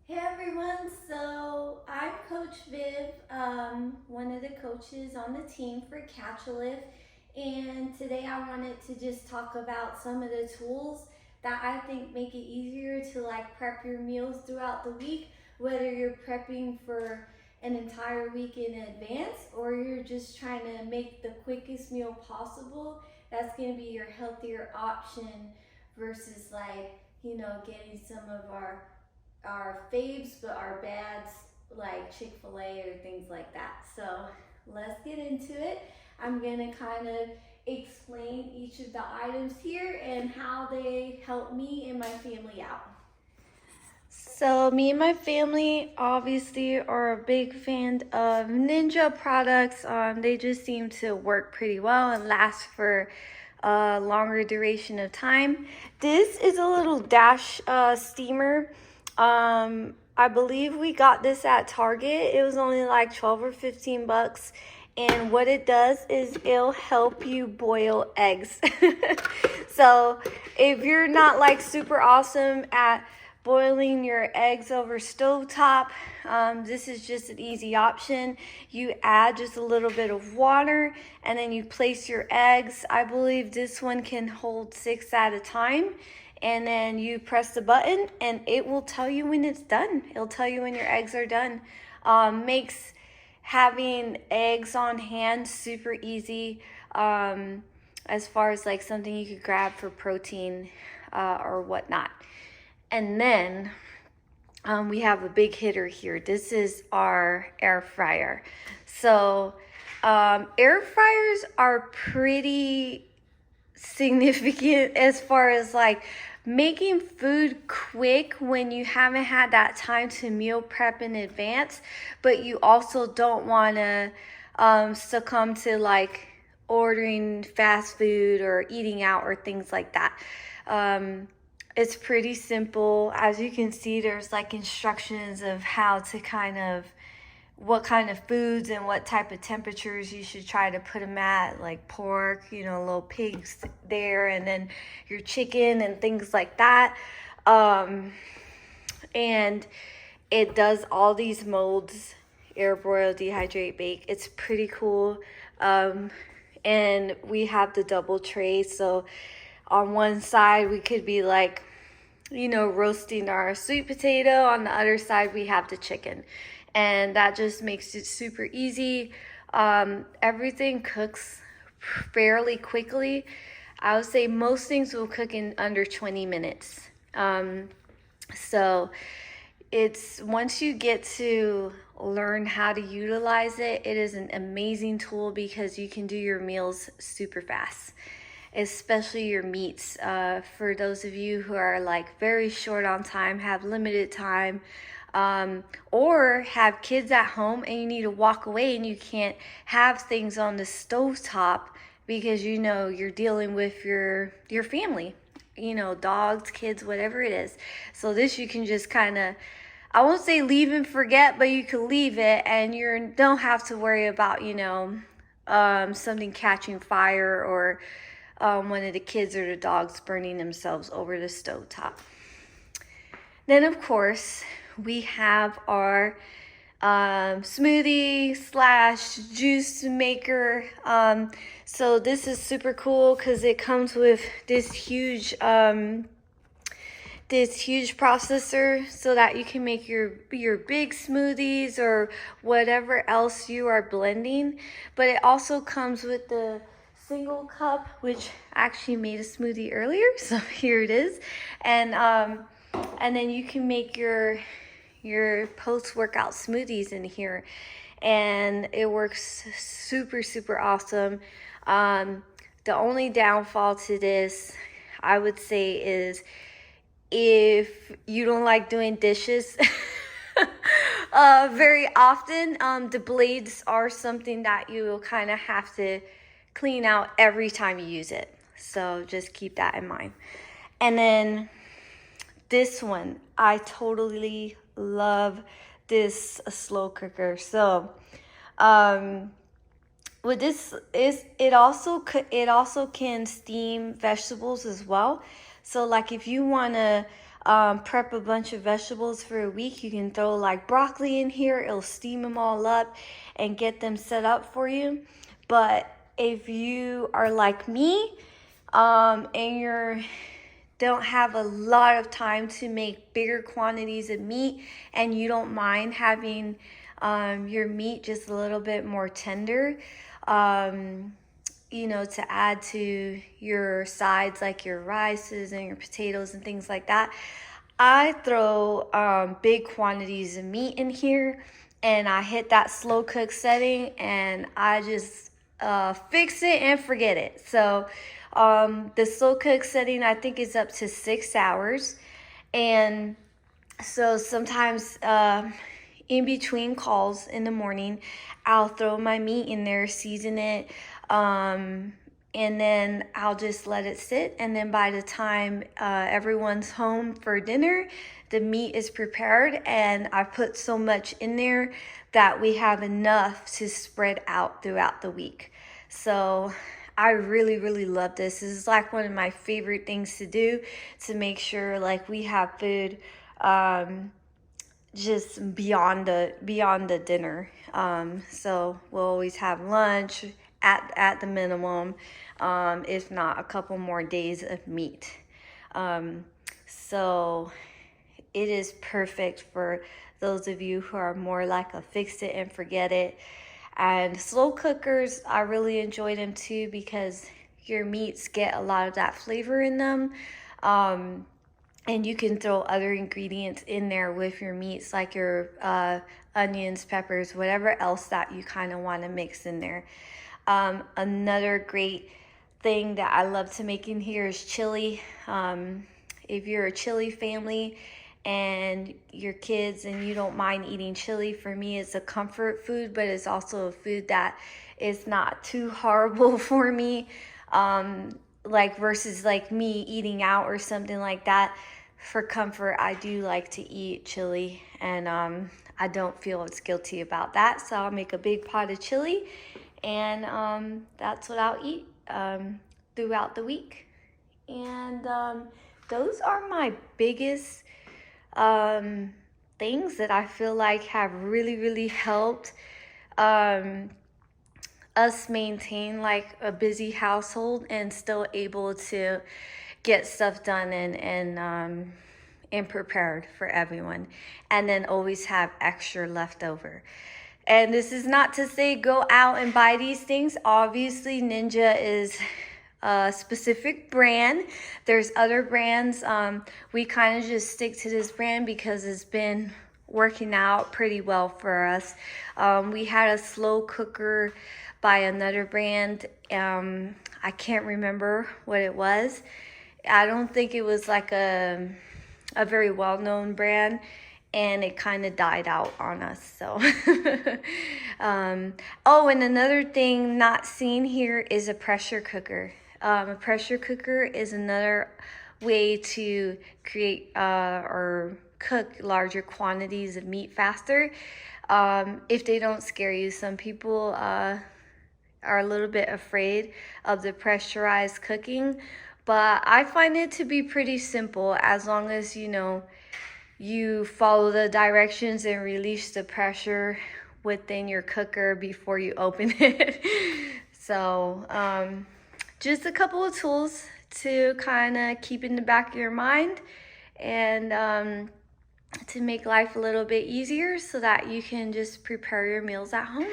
Hey everyone, so I'm Coach Viv, one of the coaches on the team for Catch a Lift, and today I wanted to just talk about some of the tools that I think make it easier to prep your meals throughout the week, whether you're prepping for an entire week in advance or you're just trying to make the quickest meal possible. That's going to be your healthier option versus getting some of our faves, but our bads like Chick-fil-A or things like that. So let's get into it. I'm gonna kind of explain each of the items here and how they help me and my family out. So me and my family obviously are a big fan of Ninja products. They just seem to work pretty well and last for a longer duration of time. This is a little dash steamer. I believe we got this at Target. It was only like 12 or 15 bucks. And what it does is it'll help you boil eggs. So if you're not like super awesome at boiling your eggs over stovetop, this is just an easy option. You add just a little bit of water and then you place your eggs. I believe this one can hold 6 at a time. And then you press the button and it will tell you when it's done. It'll tell you when your eggs are done. Makes having eggs on hand super easy, as far as like something you could grab for protein or whatnot. And then we have a big hitter here. This is our air fryer. So air fryers are pretty significant as far as like making food quick when you haven't had that time to meal prep in advance, but you also don't want to succumb to like ordering fast food or eating out or things like that. It's pretty simple. As you can see, there's like instructions of how to what kind of foods and what type of temperatures you should try to put them at, like pork, little pigs there, and then your chicken and things like that. And it does all these molds: air broil, dehydrate, bake. It's pretty cool. And we have the double tray, so on one side we could be like roasting our sweet potato. On the other side, we have the chicken. And that just makes it super easy. Everything cooks fairly quickly. I would say most things will cook in under 20 minutes. So it's once you get to learn how to utilize it, it is an amazing tool because you can do your meals super fast, especially your meats. For those of you who are like very short on time, have limited time, or have kids at home and you need to walk away and you can't have things on the stovetop because you're dealing with your family, dogs, kids, whatever it is. So this you can just kind of, I won't say leave and forget, but you can leave it and you don't have to worry about something catching fire or one of the kids or the dogs burning themselves over the stovetop. Then, of course, we have our smoothie slash juice maker. So this is super cool because it comes with this huge processor so that you can make your big smoothies or whatever else you are blending. But it also comes with the single cup, which I actually made a smoothie earlier, so here it is. And then you can make your post-workout smoothies in here, and it works super awesome. The only downfall to this, I would say, is if you don't like doing dishes very often, the blades are something that you will kind of have to clean out every time you use it. So just keep that in mind. And then this one, I totally love this slow cooker. So what this is, it also can steam vegetables as well. So like if you want to prep a bunch of vegetables for a week. You can throw like broccoli in here. It'll steam them all up and get them set up for you. But if you are like me, and you don't have a lot of time to make bigger quantities of meat, and you don't mind having your meat just a little bit more tender, to add to your sides, like your rices and your potatoes and things like that, I throw big quantities of meat in here, and I hit that slow cook setting, and I just fix it and forget it. So the slow cook setting, I think, is up to 6 hours. And so sometimes in between calls in the morning, I'll throw my meat in there, season it, and then I'll just let it sit. And then by the time everyone's home for dinner, the meat is prepared, and I put so much in there that we have enough to spread out throughout the week. So I really, really love this. This is like one of my favorite things to do, to make sure like we have food just beyond the dinner. So we'll always have lunch at the minimum, if not a couple more days of meat. So it is perfect for those of you who are more like a fix it and forget it. And slow cookers, I really enjoy them too, because your meats get a lot of that flavor in them. And you can throw other ingredients in there with your meats, like your onions, peppers, whatever else that you kind of want to mix in there. Another great thing that I love to make in here is chili. If you're a chili family and your kids and you don't mind eating chili, for me it's a comfort food, but it's also a food that is not too horrible for me, like versus like me eating out or something like that. For comfort, I do like to eat chili, and I don't feel as guilty about that. So I'll make a big pot of chili, and that's what I'll eat throughout the week. And those are my biggest things that I feel like have really, really helped us maintain like a busy household and still able to get stuff done and prepared for everyone, and then always have extra left over. And this is not to say go out and buy these things. Obviously, Ninja is a specific brand. There's other brands. We kind of just stick to this brand because it's been working out pretty well for us. We had a slow cooker by another brand. I can't remember what it was. I don't think it was like a very well-known brand, and it kind of died out on us. So oh, and another thing not seen here is a pressure cooker. A pressure cooker is another way to create or cook larger quantities of meat faster, if they don't scare you. Some people are a little bit afraid of the pressurized cooking, but I find it to be pretty simple, as long as you follow the directions and release the pressure within your cooker before you open it. So just a couple of tools to kind of keep in the back of your mind, and to make life a little bit easier so that you can just prepare your meals at home.